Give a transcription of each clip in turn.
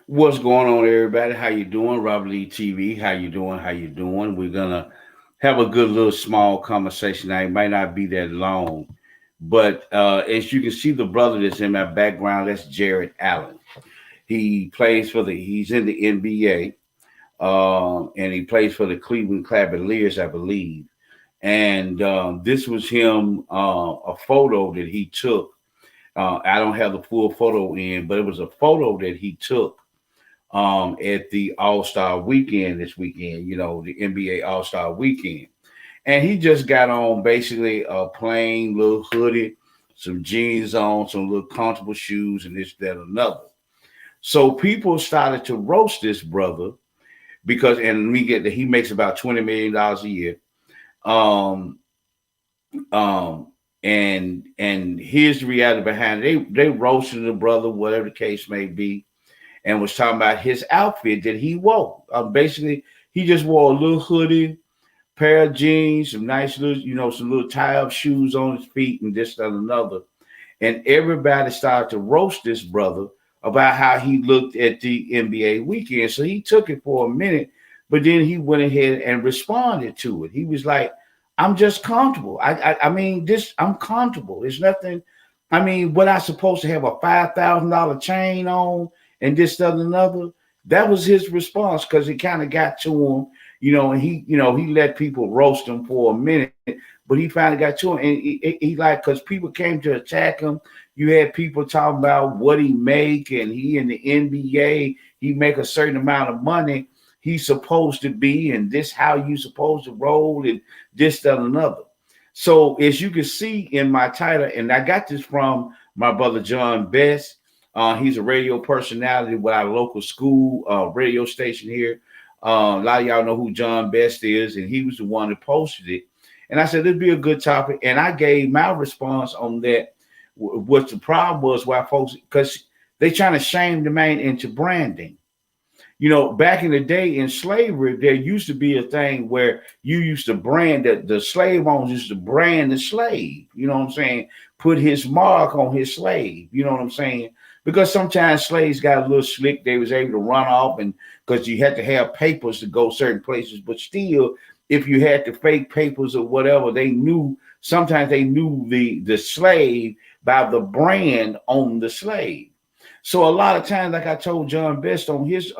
What's going on, everybody? How you doing? Robert Lee TV. How you doing? How you doing? We're gonna have a good little small conversation. Now, it might not be that long, but as you can see, the brother that's in my background, that's Jared Allen. He's in the NBA, and he plays for the Cleveland Cavaliers, I believe. And this was him, a photo that he took. I don't have the full photo in, but it was a photo that he took at the All Star weekend this weekend, the NBA All Star weekend. And he just got on basically a plain little hoodie, some jeans on, some little comfortable shoes, and this, that, another. So people started to roast this brother because, and we get that he makes about $20 million a year. Um, um, and here's the reality behind it. They roasted the brother, whatever the case may be, and was talking about his outfit that he wore. Basically, he just wore a little hoodie, pair of jeans, some nice little, some little tie-up shoes on his feet, and this and another. And everybody started to roast this brother about how he looked at the NBA weekend. So he took it for a minute, but then he went ahead and responded to it. He was like, "I'm just comfortable. I mean, I'm comfortable. It's nothing. I mean, what I supposed to have a $5,000 chain on and this, that, and another." That was his response because it kind of got to him, and he let people roast him for a minute, but he finally got to him, and he like, because people came to attack him. You had people talking about what he make, and he in the NBA, he make a certain amount of money he's supposed to be, and this how you supposed to roll, and this, that, and another. So as you can see in my title, and I got this from my brother John Best. He's a radio personality with our local school radio station here. A lot of y'all know who John Best is, and he was the one that posted it. And I said, "This would be a good topic." And I gave my response on that. What the problem was, why folks, because they trying to shame the man into branding. Back in the day in slavery, there used to be a thing where you used to brand the slave owners used to brand the slave. You know what I'm saying? Put his mark on his slave. You know what I'm saying? Because sometimes slaves got a little slick. They was able to run off, and because you had to have papers to go certain places, but still, if you had the fake papers or whatever, they knew. Sometimes they knew the slave by the brand on the slave. So a lot of times, like I told John Best on his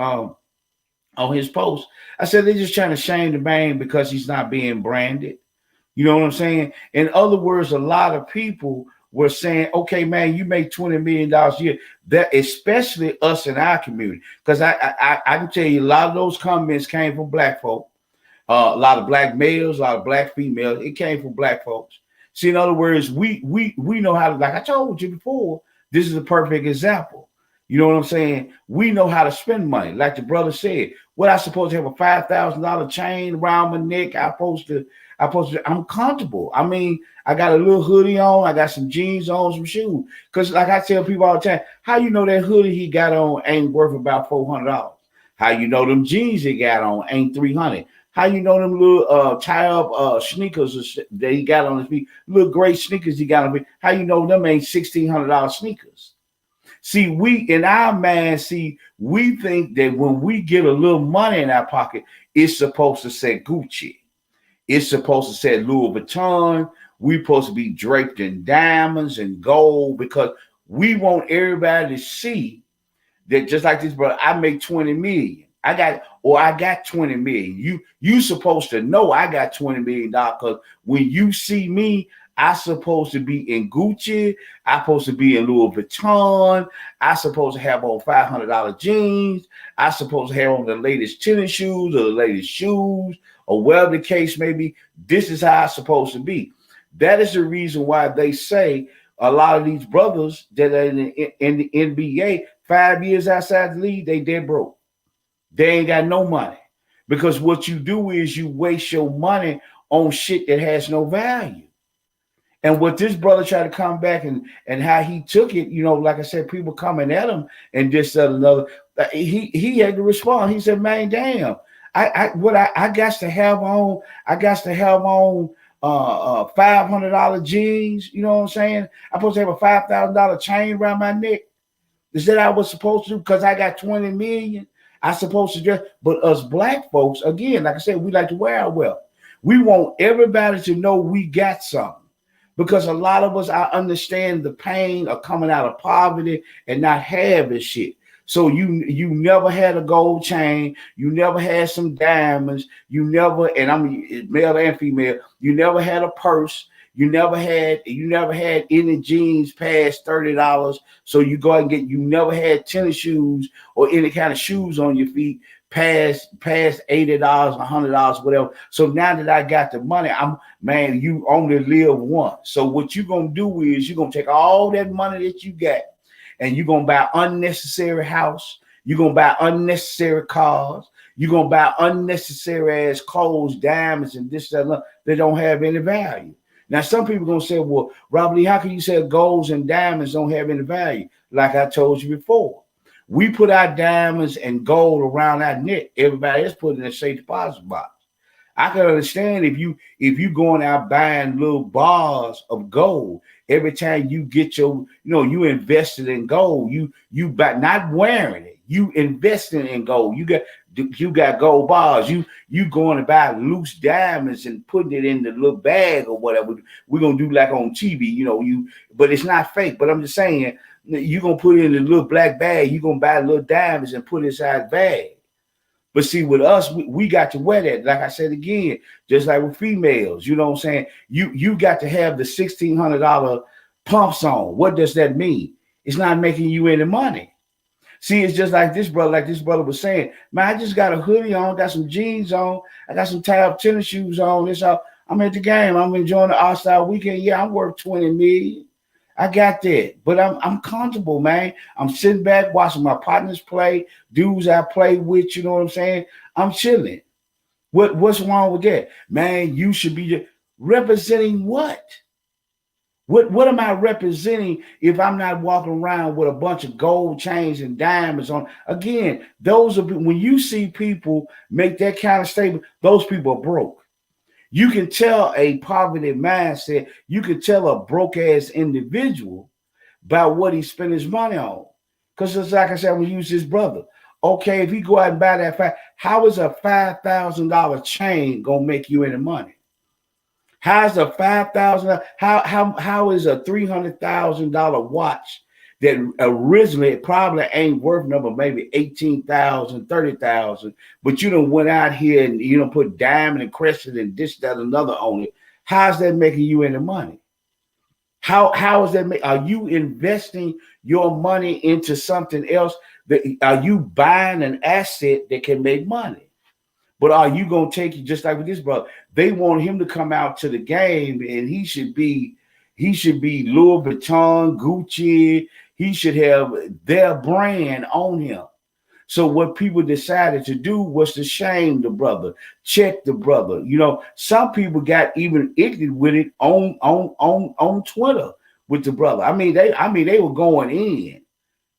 post, I said they're just trying to shame the man because he's not being branded. You know what I'm saying? In other words, a lot of people were saying, "Okay, man, you make $20 million a year." That especially us in our community, because I can tell you a lot of those comments came from black folk, a lot of black males, a lot of black females. It came from black folks. See, in other words, we know how to, like I told you before, this is a perfect example. You know what I'm saying? We know how to spend money. Like the brother said, what I supposed to have a $5,000 chain around my neck. I'm comfortable. I mean, I got a little hoodie on, I got some jeans on, some shoes. Because like I tell people all the time, how you know that hoodie he got on ain't worth about $400? How you know them jeans he got on ain't 300? How you know them little tie up sneakers that he got on his feet, little gray sneakers he got on his feet? How you know them ain't $1,600 sneakers? See, we in our mind, we think that when we get a little money in our pocket, it's supposed to say Gucci. It's supposed to say Louis Vuitton. We're supposed to be draped in diamonds and gold because we want everybody to see that, just like this brother, I make 20 million. I got 20 million. You supposed to know I got $20 million because when you see me, I supposed to be in Gucci. I supposed to be in Louis Vuitton. I supposed to have on $500 jeans. I supposed to have on the latest tennis shoes or the latest shoes or whatever the case may be. This is how I'm supposed to be. That is the reason why they say a lot of these brothers that are in the NBA, 5 years outside the league, they dead broke. They ain't got no money. Because what you do is you waste your money on shit that has no value. And what this brother tried to come back and how he took it, like I said, people coming at him and this, that, another. He had to respond. He said, "Man, damn, I got to have on, $500 jeans. You know what I'm saying? I'm supposed to have a $5,000 chain around my neck. Is that I was supposed to do because I got 20 million? I supposed to dress, but us black folks, again, like I said, we like to wear our wealth. We want everybody to know we got something. Because a lot of us, I understand the pain of coming out of poverty and not having shit. So you never had a gold chain, you never had some diamonds, you never, and I'm male and female, you never had a purse, you never had any jeans past $30. So you go and get, you never had tennis shoes or any kind of shoes on your feet past $80, $100, whatever. So now that I got the money, man, you only live once. So what you're gonna do is you're gonna take all that money that you got and you're gonna buy unnecessary house, you're gonna buy unnecessary cars, you're gonna buy unnecessary ass clothes, diamonds, and this, that don't have any value. Now, some people are gonna say, well, Robert Lee, how can you say golds and diamonds don't have any value? Like I told you before. We put our diamonds and gold around our neck. Everybody else put it in a safe deposit box. I can understand if you going out buying little bars of gold every time you get your, you invested in gold. You buy, not wearing it. You investing in gold. You got gold bars. You going to buy loose diamonds and putting it in the little bag or whatever. We're gonna do like on TV, but it's not fake. But I'm just saying, you're gonna put it in a little black bag, you're gonna buy little diamonds and put it inside the bag. But see, with us, we got to wear that. Like I said again, just like with females, you know what I'm saying? You got to have the $1,600 pumps on. What does that mean? It's not making you any money. See, it's just like this brother was saying, man, I just got a hoodie on, got some jeans on, I got some tie-up tennis shoes on. This all, I'm at the game, I'm enjoying the All-Star weekend. Yeah, I'm worth 20 million. I got that, but I'm comfortable, man. I'm sitting back watching my partners play, dudes I play with, you know what I'm saying? I'm chilling. What's wrong with that? Man, you should be representing what? What am I representing if I'm not walking around with a bunch of gold chains and diamonds on? Again, those are, when you see people make that kind of statement, those people are broke. You can tell a poverty mindset, you can tell a broke ass individual by what he spent his money on. Because it's like I said, I'm gonna use this brother. Okay, if you go out and buy that, how is a $5,000 chain gonna make you any money? How's a $5,000? How is a $300,000 watch that originally it probably ain't worth number maybe 18,000, 30,000, but you done went out here and you done put diamond and crescent and this, that, another on it. How's that making you any money? How is that? Are you investing your money into something else? Are you buying an asset that can make money? But are you gonna take it just like with this brother? They want him to come out to the game and he should be Louis Vuitton, Gucci. He should have their brand on him. So what people decided to do was to shame the brother, check the brother. Some people got even ignorant with it on Twitter with the brother. I mean, they were going in.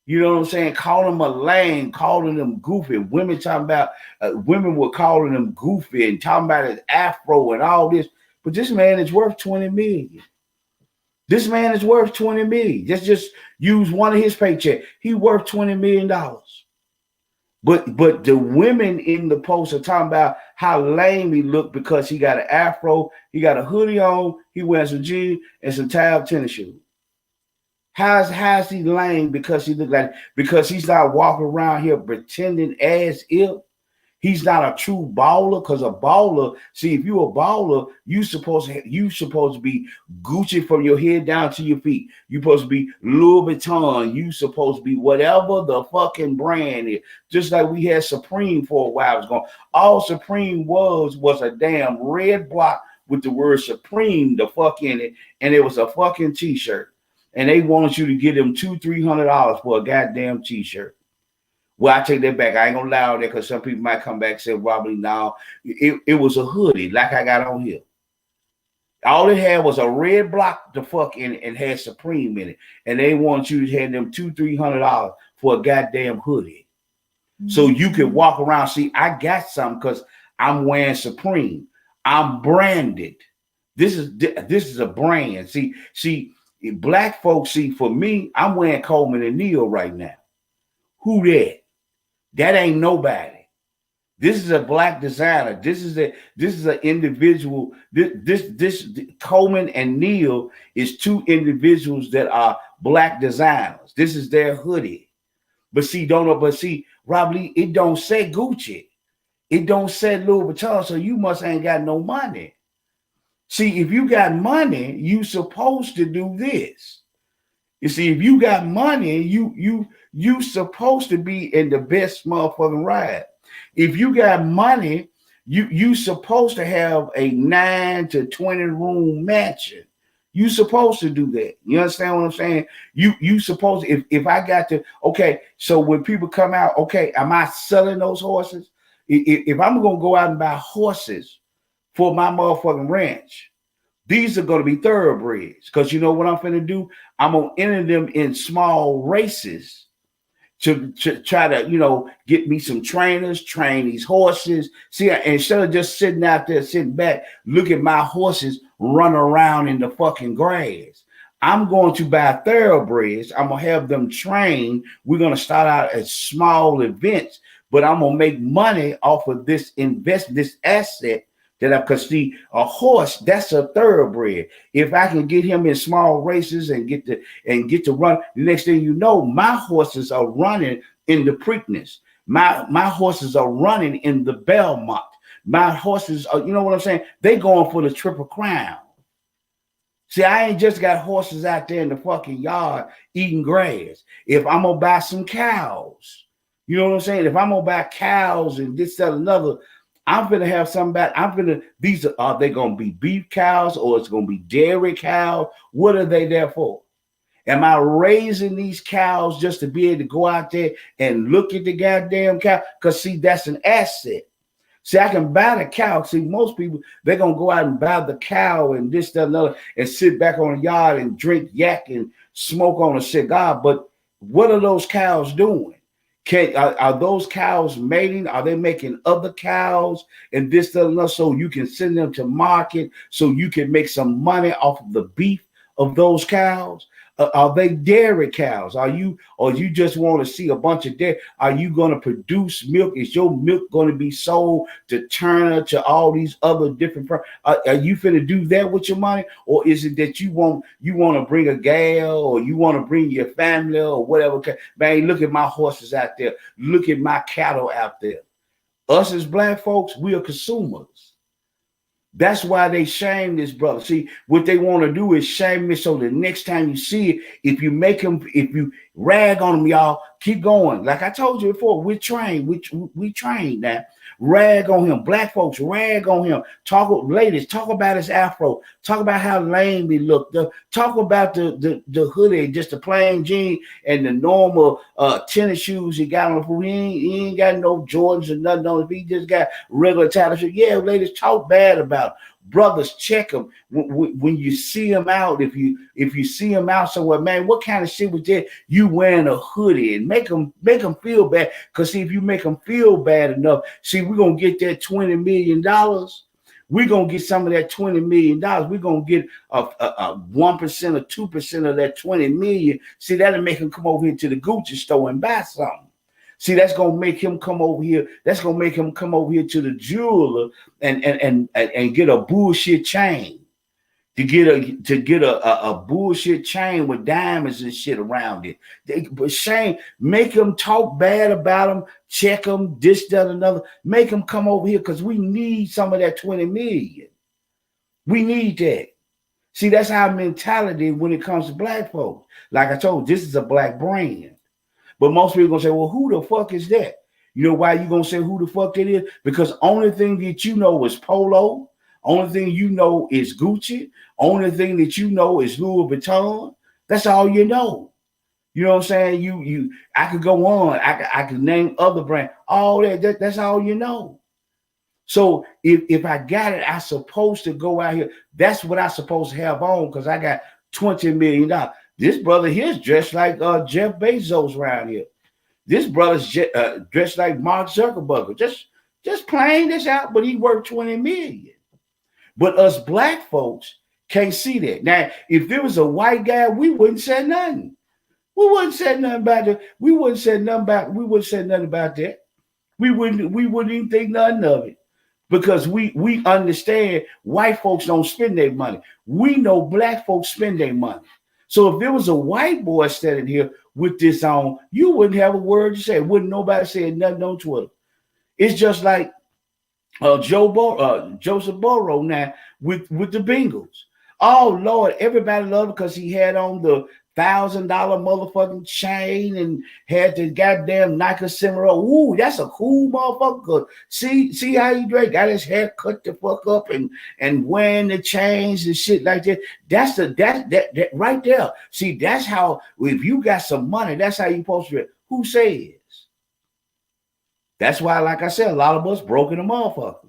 You know what I'm saying? Calling him a lame, calling him goofy. Women talking about, women were calling him goofy and talking about his afro and all this. But this man is worth 20 million. This man is worth 20 million. Just use one of his paychecks. He worth $20 million. But the women in the post are talking about how lame he looked because he got an afro, he got a hoodie on, he wears some jeans and some tie-up tennis shoes. How's he lame because he look like, because he's not walking around here pretending as if he's not a true baller? Because a baller, see, if you're a baller, you supposed to be Gucci from your head down to your feet. You supposed to be Louis Vuitton. You supposed to be whatever the fucking brand is. Just like we had Supreme for a while. It was all Supreme was a damn red block with the word Supreme, the fuck in it, and it was a fucking t-shirt. And they wanted you to give them $200-$300 for a goddamn t-shirt. Well, I take that back. I ain't gonna lie on that because some people might come back and say, Robert, no, it was a hoodie like I got on here. All it had was a red block the fuck in it and had Supreme in it. And they want you to have them $200-$300 for a goddamn hoodie. Mm-hmm. So you can walk around. See, I got something because I'm wearing Supreme. I'm branded. This is a brand. See, black folks, see, for me, I'm wearing Coleman and Neal right now. Who that? That ain't nobody. This is a black designer. This is an individual. This Coleman and Neil is two individuals that are black designers. This is their hoodie. But see, Rob Lee, it don't say Gucci. It don't say Louis Vuitton, so you must ain't got no money. See, if you got money, you supposed to do this. You see, if you got money, you supposed to be in the best motherfucking ride. If you got money, you supposed to have a 9 to 20 room mansion. You supposed to do that. You understand what I'm saying? You supposed to, if I got to, okay, so when people come out, okay, am I selling those horses? If I'm gonna go out and buy horses for my motherfucking ranch, these are going to be thoroughbreds, because you know what I'm finna do? I'm going to enter them in small races to try to, you know, get me some trainers, train these horses. See, instead of just sitting out there, sitting back, look at my horses run around in the fucking grass. I'm going to buy thoroughbreds. I'm going to have them trained. We're going to start out at small events, but I'm going to make money off of this this asset that I could see. A horse, that's a thoroughbred. If I can get him in small races and get to run, the next thing you know, my horses are running in the Preakness. My horses are running in the Belmont. My horses are, you know what I'm saying? They going for the Triple Crown. See, I ain't just got horses out there in the fucking yard eating grass. If I'm gonna buy some cows, you know what I'm saying? If I'm gonna buy cows and this, that, another, I'm gonna have somebody. Are they gonna be beef cows or it's gonna be dairy cows? What are they there for? Am I raising these cows just to be able to go out there and look at the goddamn cow? Because see, that's an asset. See, I can buy the cow. See, most people, they're gonna go out and buy the cow and this, that, another, and sit back on the yard and drink yak and smoke on a cigar. But what are those cows doing? Are those cows mating? Are they making other cows and this, that, and that, so you can send them to market so you can make some money off of the beef of those cows? Are they dairy cows? Or you just want to see a bunch of dairy? Are you going to produce milk? Is your milk going to be sold to Turner, to all these other different? Are you finna do that with your money, or is it that you want to bring a gal, or you want to bring your family, or whatever? Man, look at my horses out there. Look at my cattle out there. Us as black folks, we are consumers. That's why they shame this brother. See, what they want to do is shame me, so the next time you see it, if you rag on them, y'all, keep going. Like I told you before, we're trained. We trained now. Rag on him. Black folks, rag on him. Ladies, talk about his afro. Talk about how lame he looked. Talk about the hoodie, just the plain jean and the normal tennis shoes he got on. He ain't got no Jordans or nothing on. He just got regular tennis shoes. Yeah, ladies, talk bad about him. Brothers, check them when you see them out. If you see them out somewhere, man, what kind of shit was that? You wearing a hoodie and make them feel bad. Because see, if you make them feel bad enough, see, we're gonna get that $20 million. We're gonna get some of that $20 million. We're gonna get a 1% or 2% of that 20 million. See, that'll make him come over here to the Gucci store and buy something. See, that's gonna make him come over here. That's gonna make him come over here to the jeweler and get a bullshit chain. To get a bullshit chain with diamonds and shit around it. But Shane, make him talk bad about him, check him, this, that, another. Make him come over here, because we need some of that 20 million. We need that. See, that's our mentality when it comes to black folks. Like I told you, this is a black brand. But most people are going to say, well, who the fuck is that? You know why you going to say who the fuck it is? Because only thing that you know is Polo. Only thing you know is Gucci. Only thing that you know is Louis Vuitton. That's all you know. You know what I'm saying? I could go on. I could name other brands. All that's all you know. So if I got it, I supposed to go out here. That's what I supposed to have on, because I got $20 million. This brother here's dressed like Jeff Bezos around here. This brother's dressed like Mark Zuckerberg. Just playing this out, but he worth 20 million. But us black folks can't see that. Now, if there was a white guy, we wouldn't say nothing. We wouldn't say nothing about it. We wouldn't say nothing about. We wouldn't say nothing about that. We wouldn't. We wouldn't even think nothing of it because we understand white folks don't spend their money. We know black folks spend their money. So if there was a white boy standing here with this on, you wouldn't have a word to say. Wouldn't nobody say nothing on Twitter. It's just like Joseph Burrow now with the Bengals. Oh Lord, everybody loved it because he had on the $1,000 motherfucking chain and had the goddamn Nike Cimarron. Ooh, that's a cool motherfucker. See how he dressed, got his hair cut the fuck up and wearing the chains and shit like that. That's that right there. See, that's how if you got some money, that's how you supposed to. Who says? That's why, like I said, a lot of us broke in the motherfucker.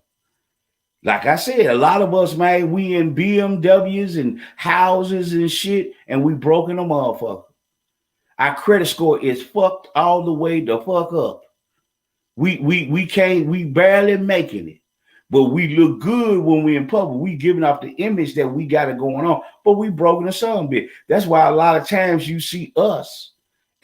Like I said, a lot of us, man, we in BMWs and houses and shit, and we broke in the motherfucker. Our credit score is fucked all the way the fuck up. We barely making it. But we look good when we in public. We giving off the image that we got it going on, but we broken the some bit. That's why a lot of times you see us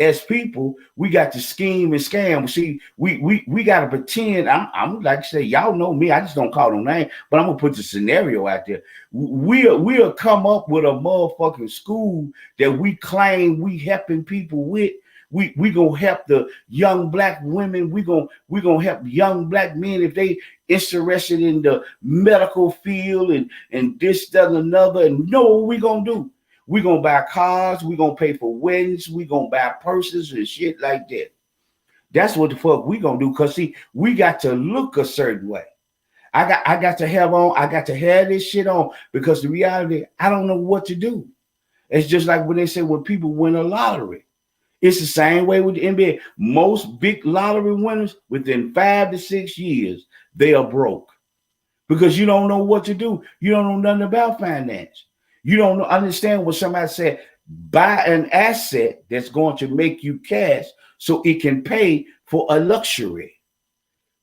as people, we got to scheme and scam. See, we got to pretend. I'm like I say, y'all know me. I just don't call no name, but I'm gonna put the scenario out there. We'll come up with a motherfucking school that we claim we helping people with. We gonna help the young black women. We gonna help young black men if they interested in the medical field and this, that, and another. And know what we gonna do? We're going to buy cars. We're going to pay for weddings. We're going to buy purses and shit like that. That's what the fuck we going to do. Because, see, we got to look a certain way. I got to have this shit on because the reality, I don't know what to do. It's just like when they say when people win a lottery. It's the same way with the NBA. Most big lottery winners, within 5 to 6 years, they are broke. Because you don't know what to do. You don't know nothing about finance. You don't understand what somebody said. Buy an asset that's going to make you cash so it can pay for a luxury.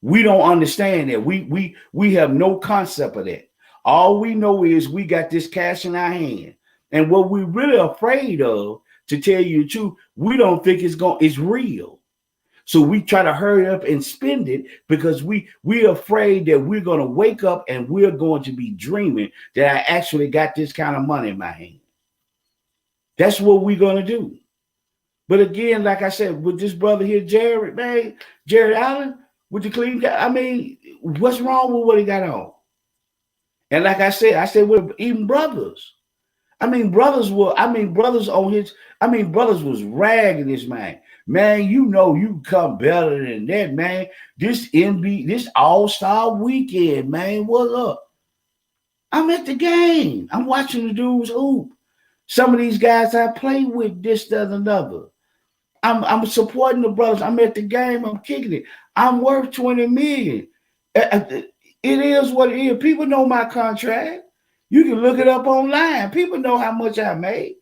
We don't understand that. We have no concept of that. All we know is we got this cash in our hand. And what we're really afraid of, to tell you the truth, we don't think it's real. So we try to hurry up and spend it because we're afraid that we're going to wake up and we're going to be dreaming that I actually got this kind of money in my hand. That's what we're going to do. But again, like I said, with this brother here, Jared Allen, with the Cleveland, I mean, what's wrong with what he got on? And like I said, we're even brothers. Brothers was ragging this man. Man, you know you come better than that, man. This All-Star weekend, man. What's up? I'm at the game. I'm watching the dudes hoop. Some of these guys I play with, this, that, and another. I'm supporting the brothers. I'm at the game. I'm kicking it. I'm worth $20 million. It is what it is. People know my contract. You can look it up online. People know how much I made.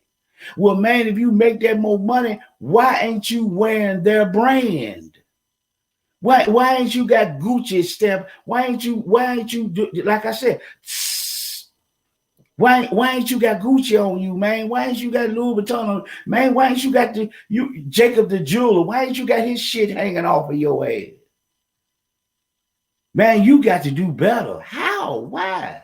Well, man, if you make that more money, why ain't you wearing their brand? Why ain't you got Gucci stamp? Why ain't you like I said, why ain't you got Gucci on you, man? Why ain't you got Louis Vuitton on, man? Why ain't you got Jacob the jeweler? Why ain't you got his shit hanging off of your head? Man, you got to do better. How? Why?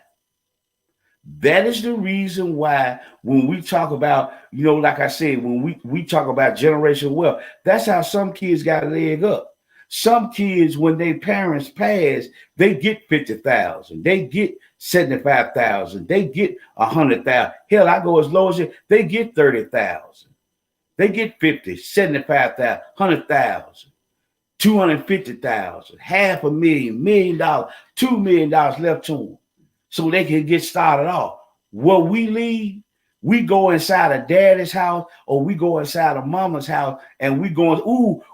That is the reason why when we talk about, like I said, when we talk about generational wealth, that's how some kids got a leg up. Some kids, when their parents pass, they get 50,000, they get 75,000, they get 100,000. Hell, I go as low as they get 30,000, they get 50, 75,000, 100,000, 250,000, $500,000, $1 million, $2 million left to them. So they can get started off. What we leave, we go inside of daddy's house or we go inside of mama's house and we going,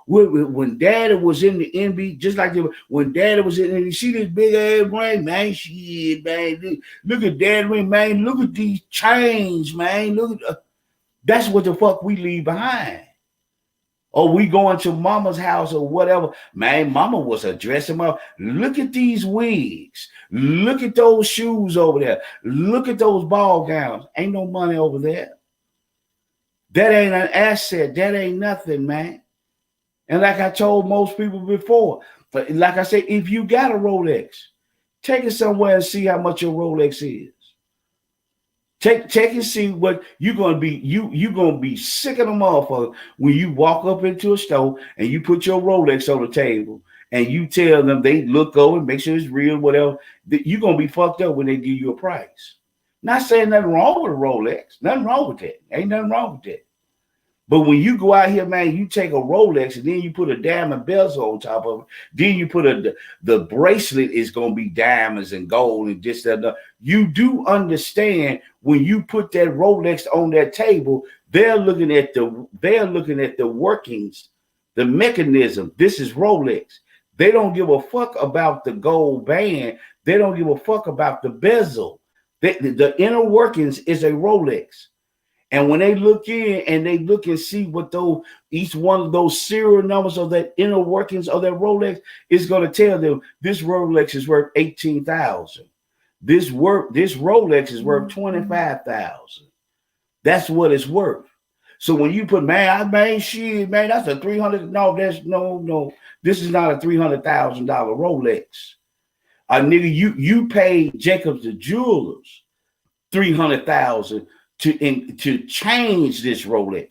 when daddy was in the NBA, just like when daddy was in the NBA, you see this big ass ring, man, shit, man, look at daddy ring, man, look at these chains, man, that's what the fuck we leave behind. Or we going to mama's house or whatever. Man, mama was dressing up. Look at these wigs. Look at those shoes over there. Look at those ball gowns. Ain't no money over there. That ain't an asset. That ain't nothing, man. And like I told most people before, but like I said, if you got a Rolex, take it somewhere and see how much your Rolex is. Check and see what you're gonna be. You're gonna be sick of the motherfucker when you walk up into a store and you put your Rolex on the table and you tell them, they look over and make sure it's real, whatever. You're gonna be fucked up when they give you a price. Not saying nothing wrong with a Rolex, nothing wrong with that. Ain't nothing wrong with that. But when you go out here, man, you take a Rolex and then you put a diamond bezel on top of it. Then you put the bracelet is gonna be diamonds and gold and this that. And that. You do understand when you put that Rolex on that table, they're looking at the workings, the mechanism. This is Rolex. They don't give a fuck about the gold band. They don't give a fuck about the bezel. The inner workings is a Rolex. And when they look in and they look and see what each one of those serial numbers of that inner workings of that Rolex is going to tell them, this Rolex is worth 18,000. This Rolex is worth 25,000. That's what it's worth. So when you put, man, that's a 300. No. This is not a $300,000 Rolex. Nigga, you paid Jacobs the Jewelers $300,000 to change this Rolex.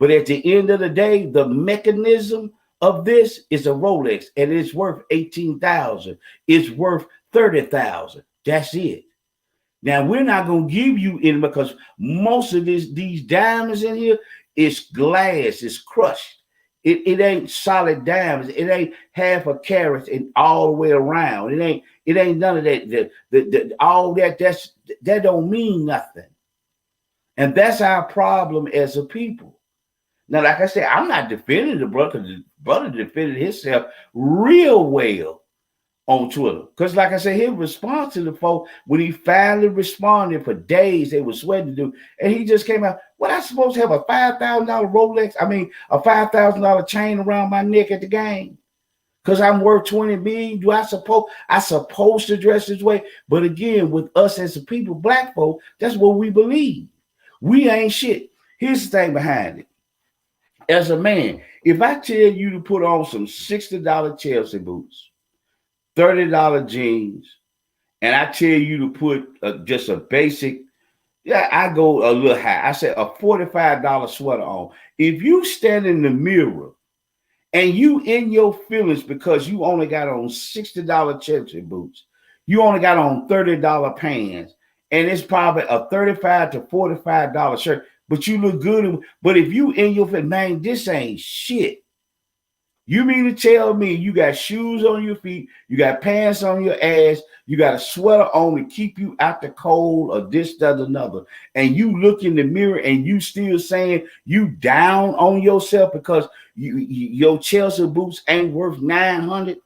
But at the end of the day, the mechanism of this is a Rolex and it's worth 18,000. It's worth 30,000. That's it. Now we're not gonna give you any because most of these diamonds in here is glass, it's crushed. It ain't solid diamonds. It ain't half a carat and all the way around. It ain't none of that. All that don't mean nothing. And that's our problem as a people. Now, like I said, I'm not defending the brother. The brother defended himself real well on Twitter. Because like I said, his response to the folk, when he finally responded for days, they were sweating to do, and he just came out, what, I supposed to have a $5,000 Rolex? I mean, a $5,000 chain around my neck at the game? Because I'm worth 20 million. Do I supposed to dress this way? But again, with us as a people, black folk, that's what we believe. We ain't shit. Here's the thing behind it. As a man, if I tell you to put on some $60 Chelsea boots, $30 jeans, and I tell you to put just a basic, I go a little high. I say a $45 sweater on. If you stand in the mirror and you in your feelings because you only got on $60 Chelsea boots, you only got on $30 pants, and it's probably a $35 to $45 shirt, but you look good. But if you in your feelings, man, this ain't shit. You mean to tell me you got shoes on your feet, you got pants on your ass, you got a sweater on to keep you out the cold or this, that, another, and you look in the mirror and you still saying you down on yourself because your Chelsea boots ain't worth 900?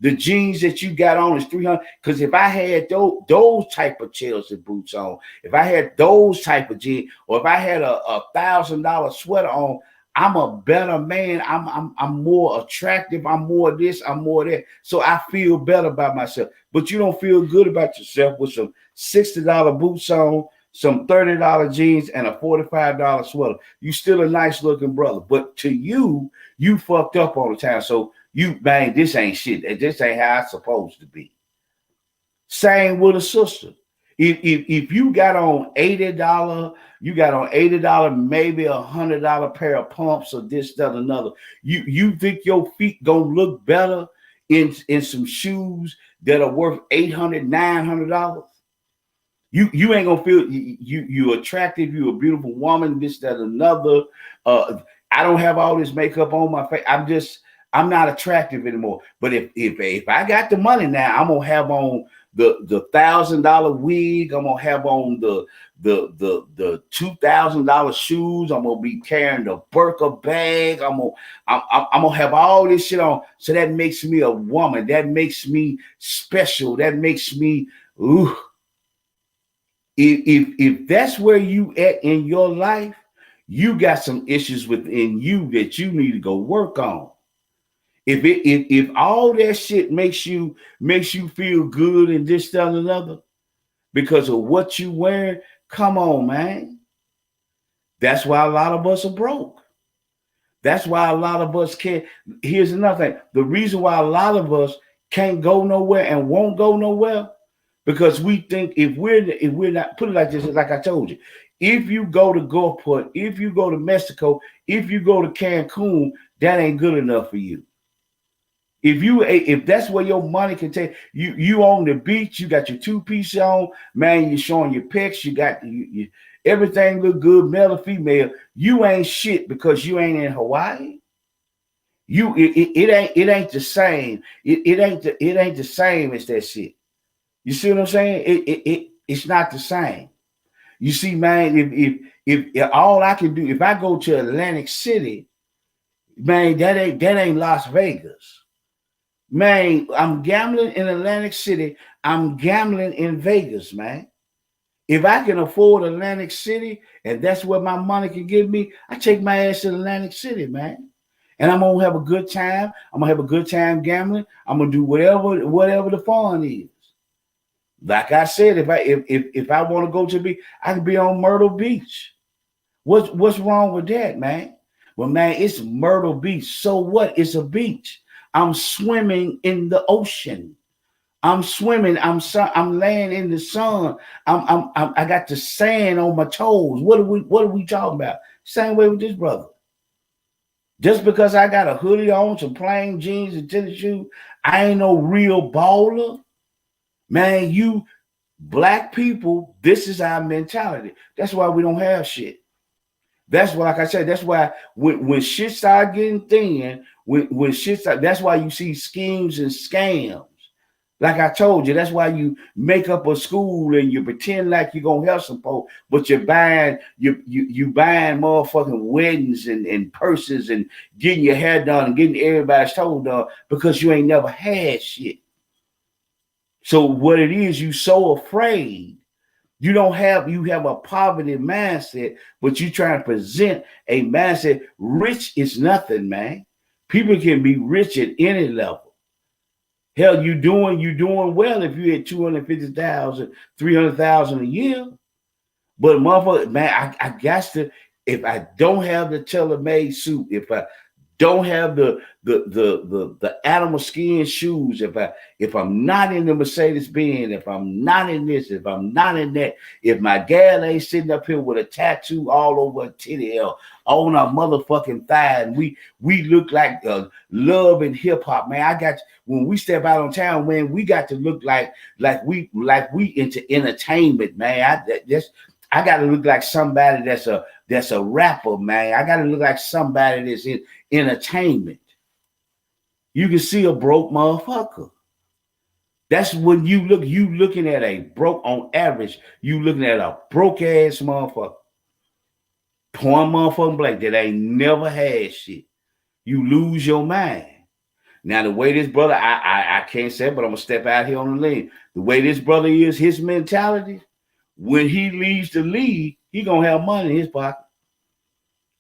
The jeans that you got on is 300. Because if I had those type of Chelsea boots on, if I had those type of jeans, or if I had a $1,000 sweater on, I'm a better man. I'm more attractive. I'm more this. I'm more that. So I feel better about myself. But you don't feel good about yourself with some $60 boots on, some $30 jeans, and a $45 sweater. You still a nice looking brother. But to you, you fucked up all the time. So man, this ain't shit. This ain't how it's supposed to be. Same with a sister. If you got on $80, you got on $80, maybe $100 pair of pumps or this, that, another. You think your feet gonna look better in some shoes that are worth $800, $900? You ain't gonna feel you attractive. You a beautiful woman. This, that, another. I don't have all this makeup on my face. I'm not attractive anymore. But if I got the money now, I'm gonna have on the $1,000 wig. I'm gonna have on the $2,000 shoes. I'm gonna be carrying the Birkin bag. I'm gonna have all this shit on. So that makes me a woman. That makes me special. That makes me ooh. If that's where you at in your life, you got some issues within you that you need to go work on. If all that shit makes you feel good and this, that, and another because of what you wear, come on, man. That's why a lot of us are broke. That's why a lot of us can't. Here's another thing. The reason why a lot of us can't go nowhere and won't go nowhere, because we think if we're not, put it like this, like I told you, if you go to Gulfport, if you go to Mexico, if you go to Cancun, that ain't good enough for you. If that's where your money can take you on the beach, you got your two-piece on, man, you're showing your pecs, you got everything look good, male or female, you ain't shit because you ain't in Hawaii. It ain't the same. It ain't the same as that shit. You see what I'm saying? It's not the same. You see, man, if all I can do, if I go to Atlantic City, man, that ain't Las Vegas. Man, I'm gambling in Atlantic City. I'm gambling in Vegas, man. If I can afford Atlantic City and that's where my money can give me, I take my ass to Atlantic City, man. And I'm gonna have a good time. I'm gonna have a good time gambling. I'm gonna do whatever the fun is. Like I said, if I want to go to be, I can be on Myrtle Beach. What's wrong with that, man? Well, man, it's Myrtle Beach. So what? It's a beach. I'm swimming in the ocean. I'm swimming. I'm laying in the sun. I got the sand on my toes. What are we talking about? Same way with this brother. Just because I got a hoodie on, some plain jeans and tennis shoes, I ain't no real baller. Man, you black people, this is our mentality. That's why we don't have shit. That's why, like I said, that's why when shit start getting thin, when shit start, that's why you see schemes and scams. Like I told you, that's why you make up a school and you pretend like you're gonna help some folks, but you're buying you buying motherfucking weddings and purses and getting your hair done and getting everybody's toe done because you ain't never had shit. So what it is, you so afraid. You have a poverty mindset, but you trying to present a mindset. Rich is nothing, man. People can be rich at any level. Hell, you doing well if you had 250,000, 300,000 a year. But motherfucker, man, I got to, if I don't have the tailor-made suit, if I don't have the animal skin shoes, if I'm not in the Mercedes-Benz, if I'm not in this, if I'm not in that, if my gal ain't sitting up here with a tattoo all over her titty or on our motherfucking thigh, and we look like love and hip hop, man. When we step out on town, man, we got to look like we into entertainment, man. I got to look like somebody that's a rapper, man. I got to look like somebody that's in entertainment. You can see a broke motherfucker. That's when you looking at a broke, on average, you looking at a broke ass motherfucker. Poor motherfucking black that ain't never had shit. You lose your mind. Now, the way this brother, I can't say it, but I'm gonna step out here on the limb. The way this brother is, his mentality, when he leaves the league, he gonna have money in his pocket.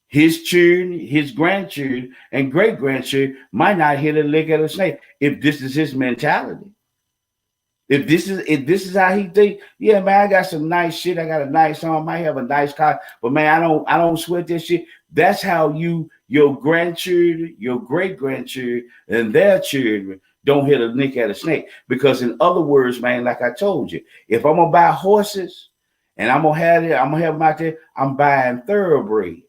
His children, his grandchildren, and great-grandchildren might not hit a lick at a snake if this is his mentality. If this is how he think, yeah, man, I got some nice shit. I got a nice home. I might have a nice car, but man, I don't sweat this shit. That's how your grandchildren, your great-grandchildren, and their children don't hit a lick at a snake. Because in other words, man, like I told you, if I'm gonna buy horses and I'm gonna have them out there, I'm buying thoroughbreds.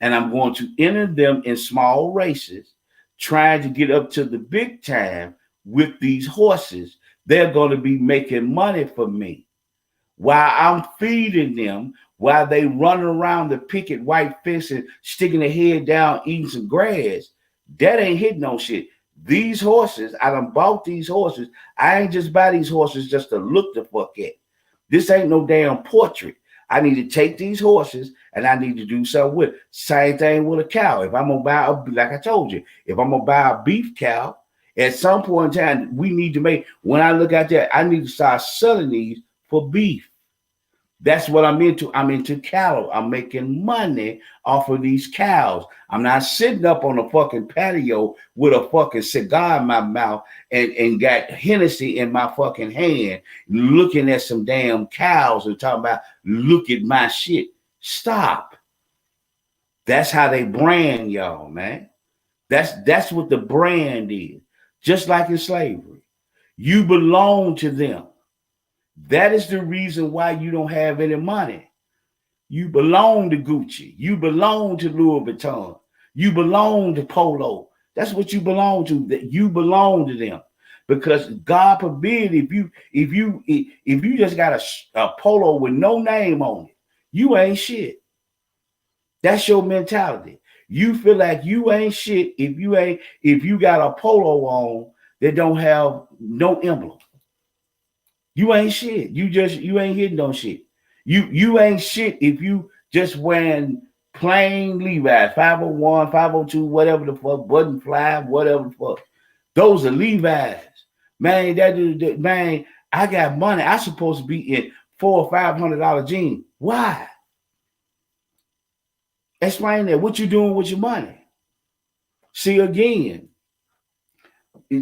And I'm going to enter them in small races, trying to get up to the big time with these horses. They're going to be making money for me while I'm feeding them, while they running around the picket white fence and sticking their head down, eating some grass. That ain't hitting no shit. These horses, I done bought these horses. I ain't just buy these horses just to look the fuck at. This ain't no damn portrait. I need to take these horses and I need to do something with it. Same thing with a cow. If I'm gonna like I told you, if I'm gonna buy a beef cow, at some point in time, we need to make, when I look at that, I need to start selling these for beef. That's what I'm into. I'm into cattle. I'm making money off of these cows. I'm not sitting up on a fucking patio with a fucking cigar in my mouth and got Hennessy in my fucking hand, looking at some damn cows and talking about, look at my shit. Stop. That's how they brand y'all, man. That's what the brand is. Just like in slavery, you belong to them. That is the reason why you don't have any money. You belong to Gucci. You belong to Louis Vuitton. You belong to Polo. That's what you belong to. That you belong to them. Because God forbid if you just got a polo with no name on it, you ain't shit. That's your mentality. You feel like you ain't shit if you got a polo on that don't have no emblem. You ain't shit. You ain't hitting no shit. You ain't shit if you just wearing plain Levi's, 501, 502, whatever the fuck, button fly, whatever the fuck. Those are Levi's. Man, man, I got money. I supposed to be in $400 or $500 jeans. Why? Explain that. What you doing with your money? See, again,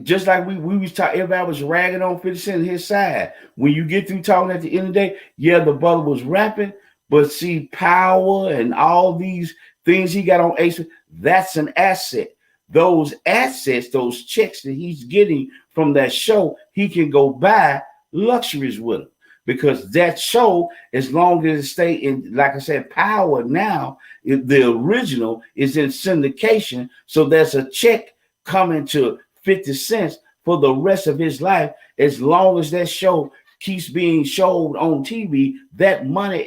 just like we was talking, everybody was ragging on 50 Cent on his side. When you get through talking at the end of the day, yeah, the brother was rapping, but see, power and all these things he got on Ace, that's an asset. Those assets, those checks that he's getting from that show, he can go buy luxuries with them. Because that show, as long as it stay in, like I said, power now, the original is in syndication. So there's a check coming to 50 cents for the rest of his life. As long as that show keeps being showed on TV, that money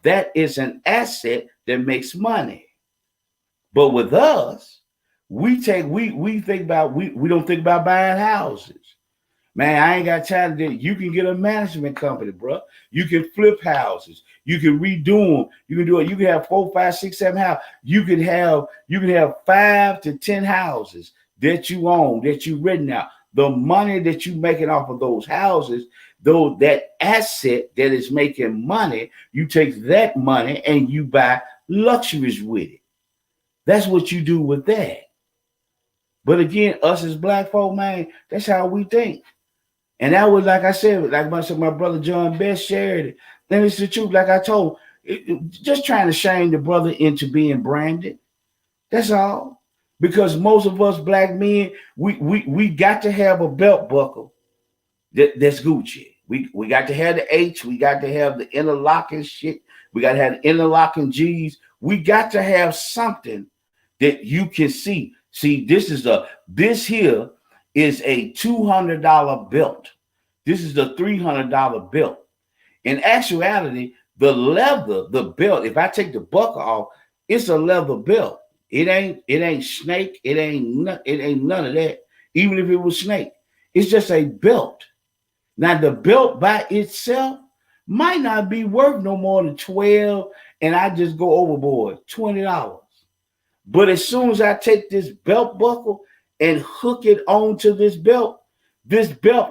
that is an asset that makes money. But with us, we think about, we don't think about buying houses. Man, I ain't got time to do it. You can get a management company, bro. You can flip houses. You can redo them. You can do it. You can have 4, 5, 6, 7 houses. You can have 5 to 10 houses that you own, that you renting out. The money that you making off of those houses, though, that asset that is making money, you take that money and you buy luxuries with it. That's what you do with that. But again, us as black folk, man, that's how we think. And that was, like I said, like my brother John Best shared it. Then it's the truth, like I told, just trying to shame the brother into being branded. That's all. Because most of us black men, we got to have a belt buckle that's Gucci. We got to have the H. We got to have the interlocking shit. We got to have the interlocking G's. We got to have something that you can see. See, this here is a $200 belt. This is the $300 belt. In actuality, the leather, the belt, if I take the buckle off, it's a leather belt. It ain't snake. It ain't none of that. Even if it was snake, it's just a belt. Now the belt by itself might not be worth no more than 12, and I just go overboard, $20. But as soon as I take this belt buckle and hook it onto this belt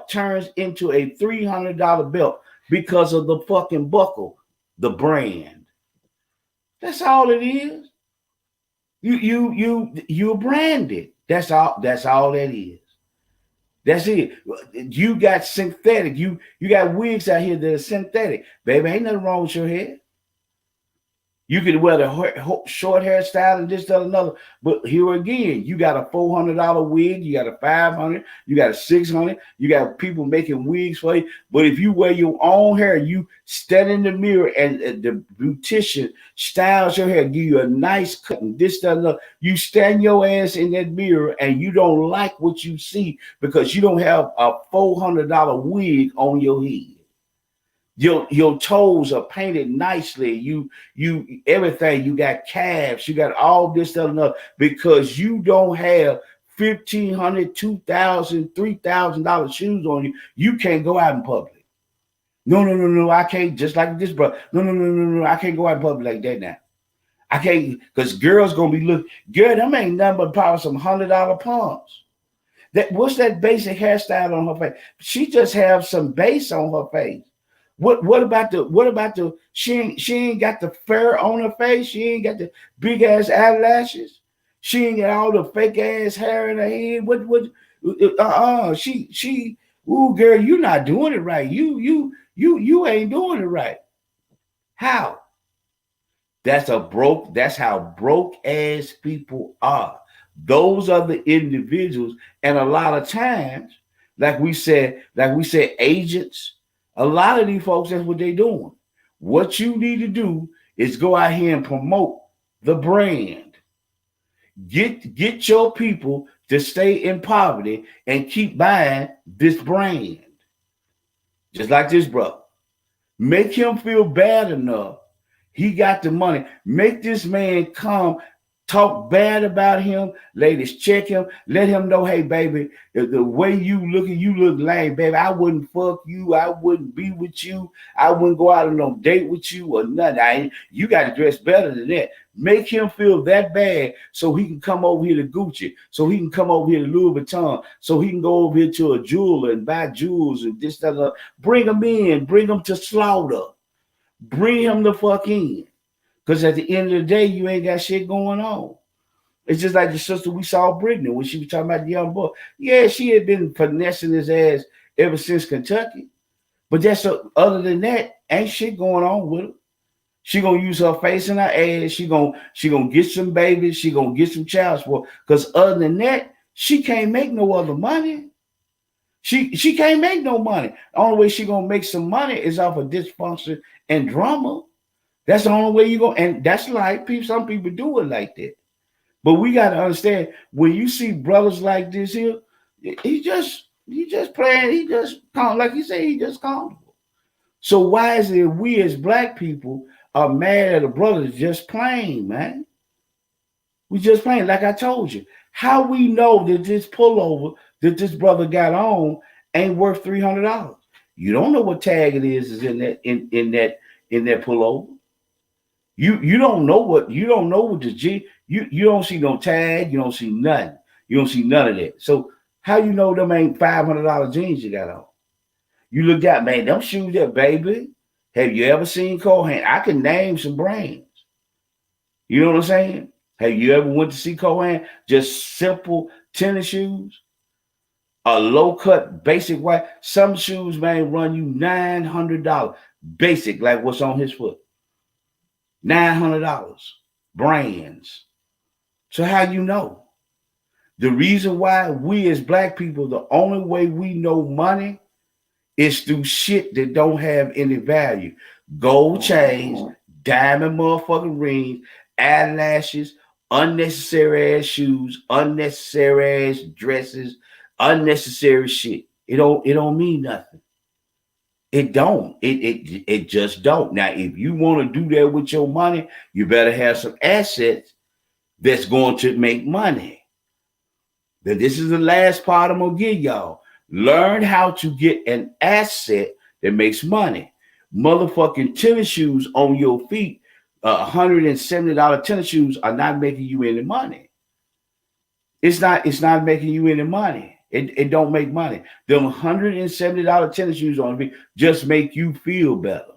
turns into a $300 belt because of the fucking buckle, the brand. That's all it is. You branded. That's all that is. That's it. You got synthetic. You got wigs out here that are synthetic. Baby, ain't nothing wrong with your hair. You can wear the short hairstyle and this, that, another. But here again, you got a $400 wig, you got a $500, you got a $600, you got people making wigs for you. But if you wear your own hair, you stand in the mirror and the beautician styles your hair, give you a nice cut and this, that, another. You stand your ass in that mirror and you don't like what you see because you don't have a $400 wig on your head. Your toes are painted nicely. You everything. You got calves. You got all this stuff and other because you don't have $1,500, $2,000, $3,000 shoes on you. You can't go out in public. No. I can't. Just like this, bro. No. I can't go out in public like that now. I can't because girls gonna be looking. Girl, them ain't nothing but probably some $100 pumps. What's that basic hairstyle on her face? She just have some base on her face. What about the she ain't got the fur on her face, she ain't got the big ass eyelashes, she ain't got all the fake ass hair in her head. She girl, you not doing it right. You ain't doing it right. How? That's how broke ass people are. Those are the individuals, and a lot of times, like we said, agents. A lot of these folks, that's what they doing. What you need to do is go out here and promote the brand. Get your people to stay in poverty and keep buying this brand. Just like this brother. Make him feel bad enough. He got the money. Make this man come talk bad about him. Ladies, check him. Let him know, hey, baby, the way you look lame, baby. I wouldn't fuck you. I wouldn't be with you. I wouldn't go out on no date with you or nothing. You got to dress better than that. Make him feel that bad so he can come over here to Gucci, so he can come over here to Louis Vuitton, so he can go over here to a jeweler and buy jewels and this, that. Bring him in. Bring him to slaughter. Bring him the fuck in. Because at the end of the day, you ain't got shit going on. It's just like the sister we saw, Brittany, when she was talking about the young boy. Yeah, she had been finessing his ass ever since Kentucky. But other than that, ain't shit going on with her. She gonna use her face and her ass. She gonna get some babies. She gonna get some child support. Because other than that, she can't make no other money. She can't make no money. The only way she gonna make some money is off of dysfunction and drama. That's the only way you go, and that's like some people do it like that. But we got to understand, when you see brothers like this here, he just playing, he just like you say, he just comfortable. So why is it we as black people are mad at a brother just playing, man? We just playing, like I told you. How we know that this pullover that this brother got on ain't worth $300? You don't know what tag it is in that pullover. You don't know what the G, you don't see no tag, you don't see nothing. You don't see none of that. So how you know them ain't $500 jeans you got on? You look at, man, them shoes there, baby. Have you ever seen Cole Haan? I can name some brands. You know what I'm saying? Have you ever went to see Cole Haan? Just simple tennis shoes, a low cut, basic white. Some shoes, man, run you $900. Basic, like what's on his foot. $900 brands. So how you know? The reason why we as black people, the only way we know money is through shit that don't have any value. Gold chains, diamond motherfucking rings, eyelashes, unnecessary ass shoes, unnecessary ass dresses, unnecessary shit. It don't mean nothing. It don't. It just don't. Now, if you want to do that with your money, you better have some assets that's going to make money. Then this is the last part I'm gonna give y'all. Learn how to get an asset that makes money. Motherfucking tennis shoes on your feet, $170 tennis shoes are not making you any money. It's not making you any money. It don't make money. Them $170 tennis shoes on me just make you feel better.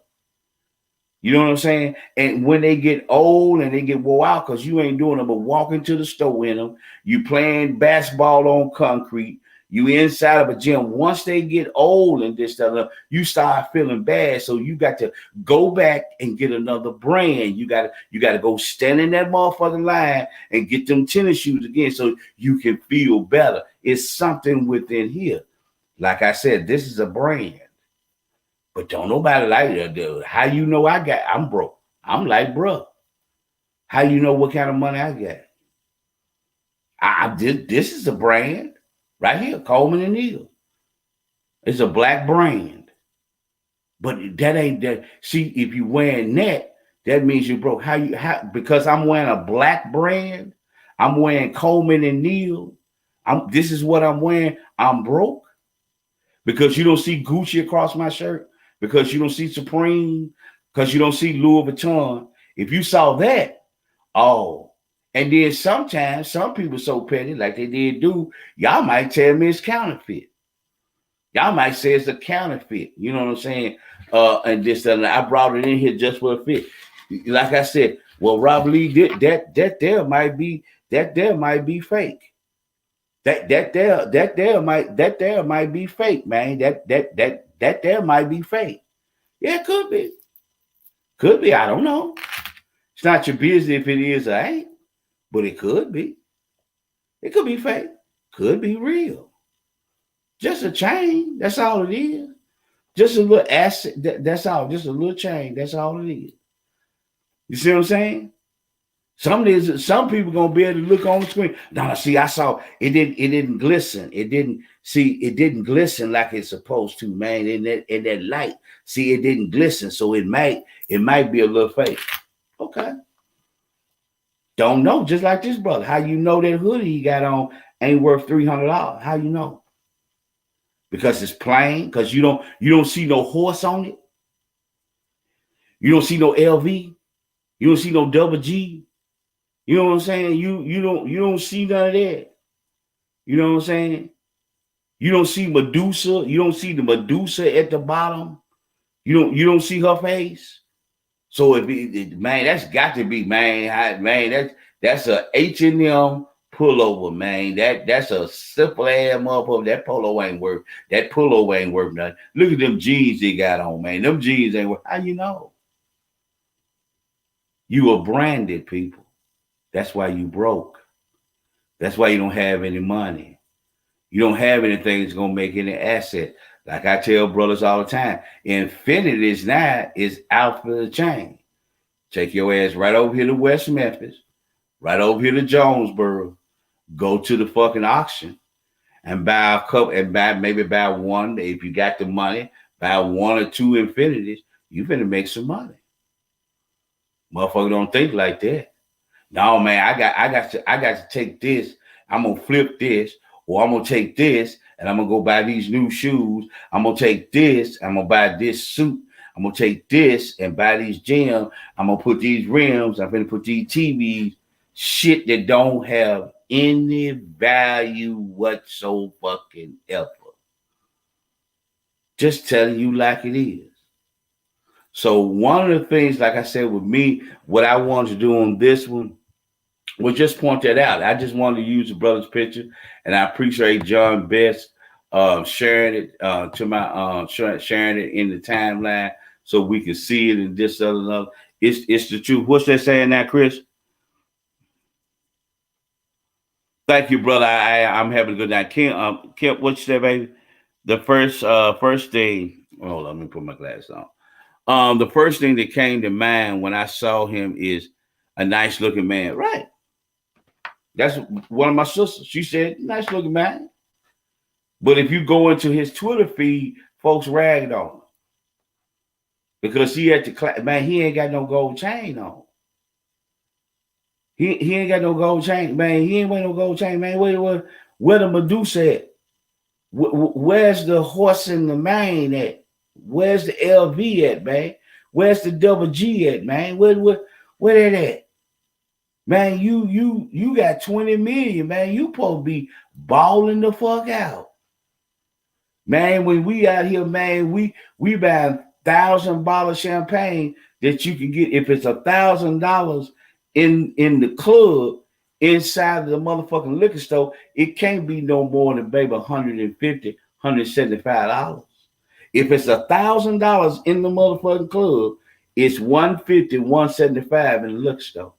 You know what I'm saying? And when they get old and they get wore out, because you ain't doing them but walking to the store in them, you playing basketball on concrete, you inside of a gym. Once they get old and this stuff, you start feeling bad. So you got to go back and get another brand. You got to go stand in that motherfucking line and get them tennis shoes again so you can feel better. It's something within here. Like I said, this is a brand. But don't nobody like it. How you know I'm broke? I'm like, bro. How you know what kind of money I got? This is a brand right here, Coleman and Neal. It's a black brand. But that ain't that. See, if you wearing that means you're broke. Because I'm wearing a black brand, I'm wearing Coleman and Neal. This is what I'm wearing. I'm broke. Because you don't see Gucci across my shirt. Because you don't see Supreme, because you don't see Louis Vuitton. If you saw that, and then sometimes some people so petty, like they did do, y'all might tell me it's counterfeit. Y'all might say it's a counterfeit. You know what I'm saying? And this and I brought it in here just for a fit. Like I said, well, Rob Lee did that there might be fake. That there might be fake, man. That there might be fake. Yeah, it could be. I don't know. It's not your business if it is or ain't, but it could be. It could be fake. Could be real. Just a chain. That's all it is. Just a little asset. That's all. Just a little chain. That's all it is. You see what I'm saying? Some people gonna be able to look on the screen. No, see, I saw it didn't glisten. It didn't glisten like it's supposed to, man. In that light. See, it didn't glisten. So it might be a little fake. Okay. Don't know. Just like this brother. How you know that hoodie he got on ain't worth $300? How you know? Because it's plain, because you don't see no horse on it. You don't see no LV. You don't see no double G. You know what I'm saying? You don't see none of that. You know what I'm saying? You don't see Medusa. You don't see the Medusa at the bottom. You don't see her face. So man, that's got to be, man, that's a H&M pullover, man. That's a simple ass motherfucker. That polo ain't worth nothing. Look at them jeans they got on, man. Them jeans ain't worth. How you know? You are branded, people. That's why you broke. That's why you don't have any money. You don't have anything that's gonna make any asset. Like I tell brothers all the time, Infinity is out for the chain. Take your ass right over here to West Memphis, right over here to Jonesboro. Go to the fucking auction and buy a couple, and buy one. If you got the money, buy one or two Infinities. You finna make some money. Motherfucker don't think like that. No, man, I got to take this. I'm gonna flip this, or I'm gonna take this and I'm gonna go buy these new shoes. I'm gonna take this, I'm gonna buy this suit. I'm gonna take this and buy these gems. I'm gonna put these rims. I'm gonna put these TVs. Shit that don't have any value whatsoever. Just telling you like it is. So one of the things, like I said, with me, what I wanted to do on this one was just point that out. I just wanted to use the brother's picture, and I appreciate John Best sharing it to my sharing it in the timeline so we can see it and this other and other. It's the truth. What's that saying now, Chris? Thank you, brother. I'm having a good night. Kim, what you say, baby? The first thing. Hold on, let me put my glasses on. The first thing that came to mind when I saw him is a nice looking man. Right. That's one of my sisters. She said, nice looking man. But if you go into his Twitter feed, folks ragged on him. Because he had to, man, he ain't got no gold chain on. He ain't got no gold chain, man. He ain't wearing no gold chain, man. Where the Medusa at? Where's the horse in the mane at? Where's the LV at, man? Where's the double G at, man? Where that at? Man, you got 20 million, man. You supposed to be balling the fuck out. Man, when we out here, man, we buy $1,000 champagne that you can get. If it's $1,000 in the club inside of the motherfucking liquor store, it can't be no more than, baby, $150, $175. If it's $1,000 in the motherfucking club, it's $150, $175 in the liquor store.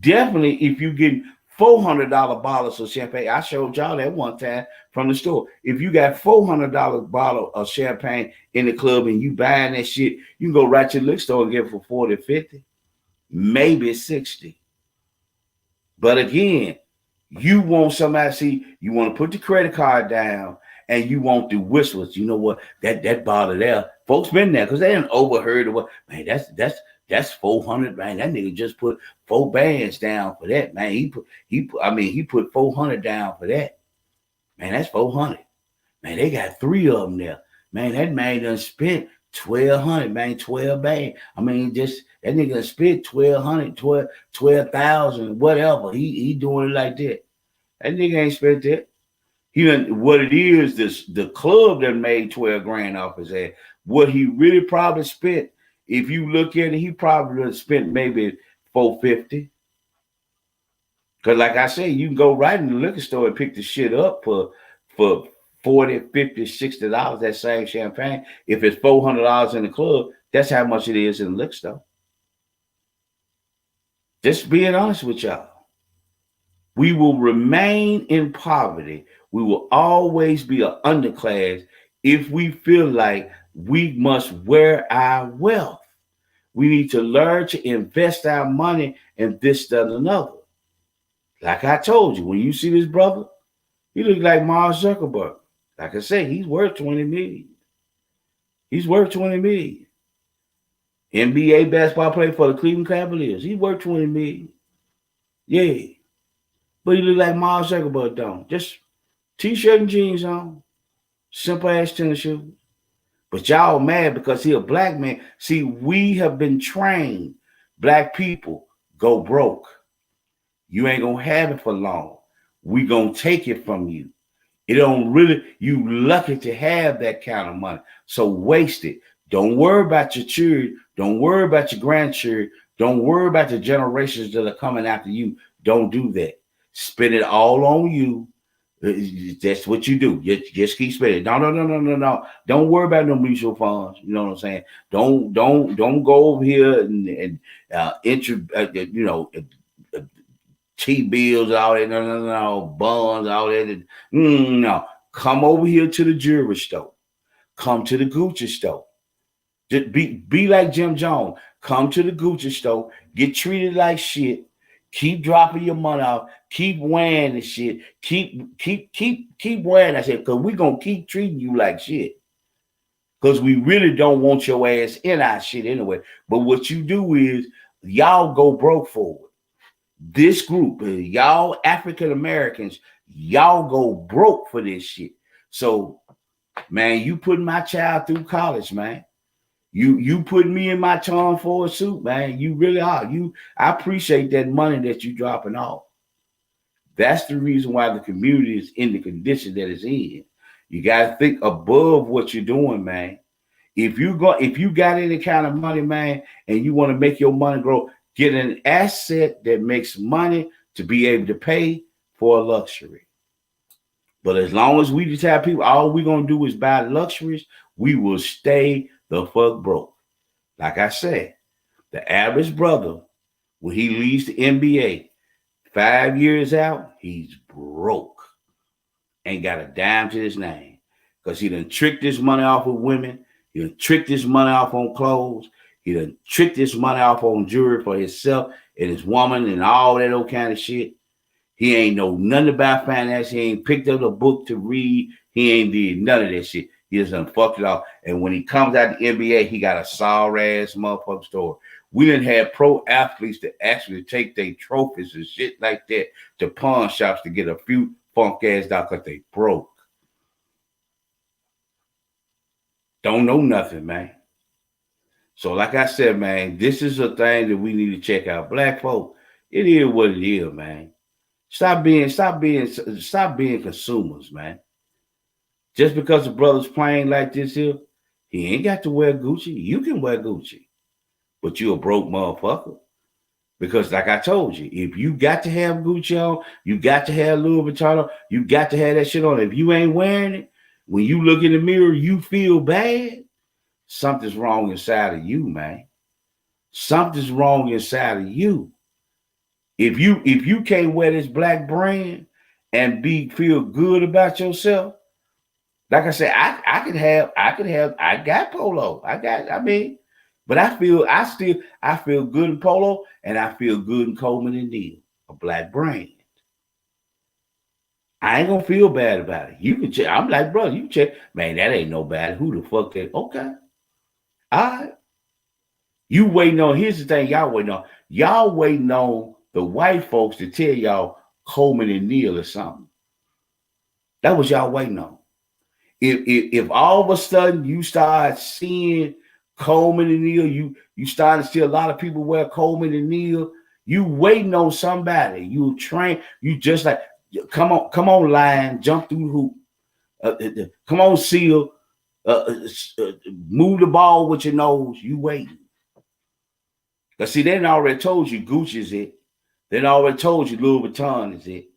Definitely, if you get $400 bottles of champagne, I showed y'all that one time from the store. If you got $400 bottle of champagne in the club and you buying that shit, you can go right to the liquor store and get it for 40, 50, maybe 60. But again, you want somebody to see, you want to put the credit card down and you want the whistles. You know what? That bottle there, folks been there because they didn't overheard of what, man, that's 400, man. That nigga just put 4 bands down for that, man. He put 400 down for that. Man, that's 400. Man, they got 3 of them there. Man, that man done spent 1,200, man, 12 bands. I mean, just that nigga done spent 1,200, 12,000, whatever. He doing it like that. That nigga ain't spent that. He done, what it is, the club that made 12 grand off his ass. What he really probably spent, if you look at it, he probably spent maybe $450. Because like I say, you can go right in the liquor store and pick the shit up for $40, $50, $60, that same champagne. If it's $400 in the club, that's how much it is in the liquor store. Just being honest with y'all. We will remain in poverty. We will always be an underclass if we feel like we must wear our wealth. We need to learn to invest our money in this, that, and another. Like I told you, when you see this brother, he looks like Mark Zuckerberg. Like I say, he's worth 20 million. He's worth 20 million. NBA basketball player for the Cleveland Cavaliers. He's worth 20 million. Yeah. But he look like Mark Zuckerberg, don't. Just t-shirt and jeans on. Simple ass tennis shoes. But y'all mad because he a black man. See, we have been trained. Black people go broke. You ain't gonna have it for long. We gonna take it from you. It don't really, you lucky to have that kind of money. So waste it. Don't worry about your children. Don't worry about your grandchildren. Don't worry about the generations that are coming after you. Don't do that. Spend it all on you. That's what you do. Just keep spending. No. Don't worry about no mutual funds. You know what I'm saying? Don't go over here and T-bills, all that. No. Bonds, all that. No. Come over here to the jewelry store. Come to the Gucci store. Just be like Jim Jones. Come to the Gucci store. Get treated like shit. Keep dropping your money off. Keep wearing the shit. Keep wearing that shit. Because we're going to keep treating you like shit. Because we really don't want your ass in our shit anyway. But what you do is y'all go broke for it. This group, y'all African Americans, y'all go broke for this shit. So, man, you putting my child through college, man. You put me in my Tom Ford suit, man. You really are. I appreciate that money that you dropping off. That's the reason why the community is in the condition that it's in. You got to think above what you're doing, man. If you got any kind of money, man, and you want to make your money grow, get an asset that makes money to be able to pay for a luxury. But as long as we the type of people, all we're gonna do is buy luxuries, we will stay the fuck broke. Like I said, the average brother, when he leaves the NBA, 5 years out, he's broke. Ain't got a dime to his name. Because he done tricked his money off of women. He done tricked his money off on clothes. He done tricked his money off on jewelry for himself and his woman and all that old kind of shit. He ain't know nothing about finance. He ain't picked up a book to read. He ain't did none of that shit. He just done fucked it off. And when he comes out the NBA, he got a sour ass motherfucking story. We didn't have pro athletes to actually take their trophies and shit like that to pawn shops to get a few funk ass dollars because they broke. Don't know nothing, man. So like I said, man, this is a thing that we need to check out. Black folk, it is what it is, man. Stop being consumers, man. Just because the brother's playing like this here, he ain't got to wear Gucci. You can wear Gucci, but you a broke motherfucker. Because like I told you, if you got to have Gucci on, you got to have Louis Vuitton on, you got to have that shit on. If you ain't wearing it, when you look in the mirror, you feel bad. Something's wrong inside of you, man. Something's wrong inside of you. If you can't wear this black brand and feel good about yourself, like I said, I got polo. But I feel good in polo and I feel good in Coleman and Neal, a black brand. I ain't gonna feel bad about it. You can check. I'm like, brother, you check. Man, that ain't no bad. Who the fuck that? Okay. All right. You waiting on, here's the thing y'all waiting on. Y'all waiting on the white folks to tell y'all Coleman and Neal or something. That was y'all waiting on. If all of a sudden you start seeing Coleman and Neal, you start to see a lot of people wear Coleman and Neal, you waiting on somebody. You train, you just like, come on, line, jump through the hoop. Come on, Seal. Move the ball with your nose. You waiting. Because see, they done already told you Gucci is it. They done already told you Louis Vuitton is it.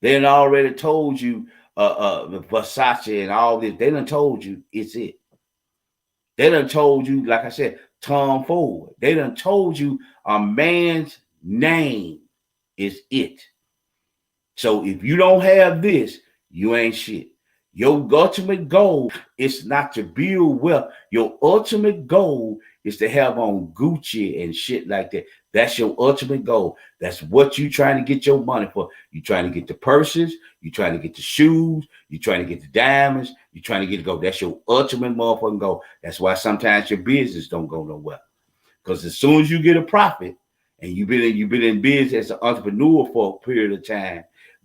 They done already told you Versace and all this. They done told you it's it. They done told you, like I said, Tom Ford. They done told you a man's Name is it. So if you don't have this, you ain't shit. Your ultimate goal is not to build wealth. Your ultimate goal is to have on Gucci and shit like that. That's your ultimate goal. That's what you trying to get your money for. You trying to get the purses. You trying to get the shoes. You trying to get the diamonds. You trying to get to go. That's your ultimate motherfucking goal. That's why sometimes your business don't go nowhere. Because as soon as you get a profit, and you've been in business as an entrepreneur for a period of time,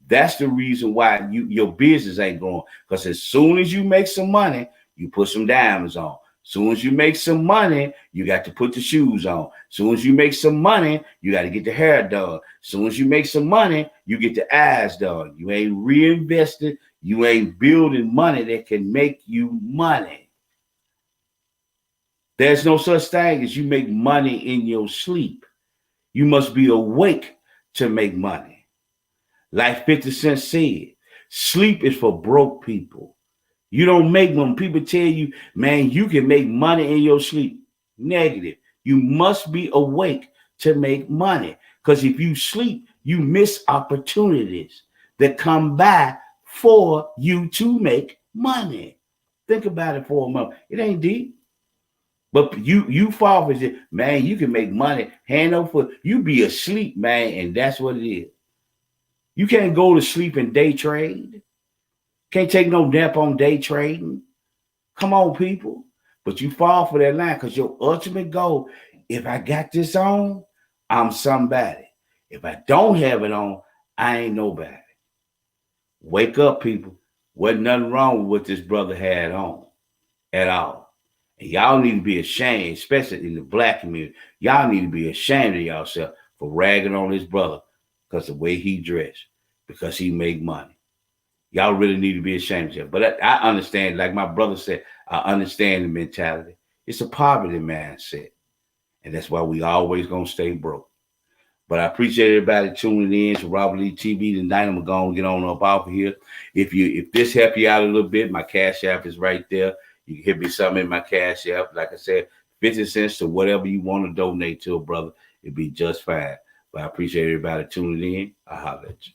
that's the reason why your business ain't growing. Because as soon as you make some money, you put some diamonds on. Soon as you make some money, you got to put the shoes on. Soon as you make some money, you got to get the hair done. Soon as you make some money, you get the eyes done. You ain't reinvested. You ain't building money that can make you money. There's no such thing as you make money in your sleep. You must be awake to make money. Like 50 Cent said, sleep is for broke people. You don't make when people tell you, man, you can make money in your sleep. Negative. You must be awake to make money. Because if you sleep, you miss opportunities that come by for you to make money. Think about it for a moment. It ain't deep. But you fall for it, man, you can make money hand over foot. You be asleep, man, and that's what it is. You can't go to sleep and day trade. Can't take no nap on day trading. Come on, people. But you fall for that line because your ultimate goal, if I got this on, I'm somebody. If I don't have it on, I ain't nobody. Wake up, people. Wasn't nothing wrong with what this brother had on at all. And y'all need to be ashamed, especially in the black community. Y'all need to be ashamed of yourself for ragging on this brother because the way he dressed, because he make money. Y'all really need to be ashamed of yourself. But I understand, like my brother said, I understand the mentality. It's a poverty mindset. And that's why we always going to stay broke. But I appreciate everybody tuning in to Robert Lee TV tonight. I'm going to get on up off of here. If this helped you out a little bit, my Cash App is right there. You can hit me something in my Cash App. Like I said, 50 cents to whatever you want to donate to, brother. It'd be just fine. But I appreciate everybody tuning in. I'll holler at you.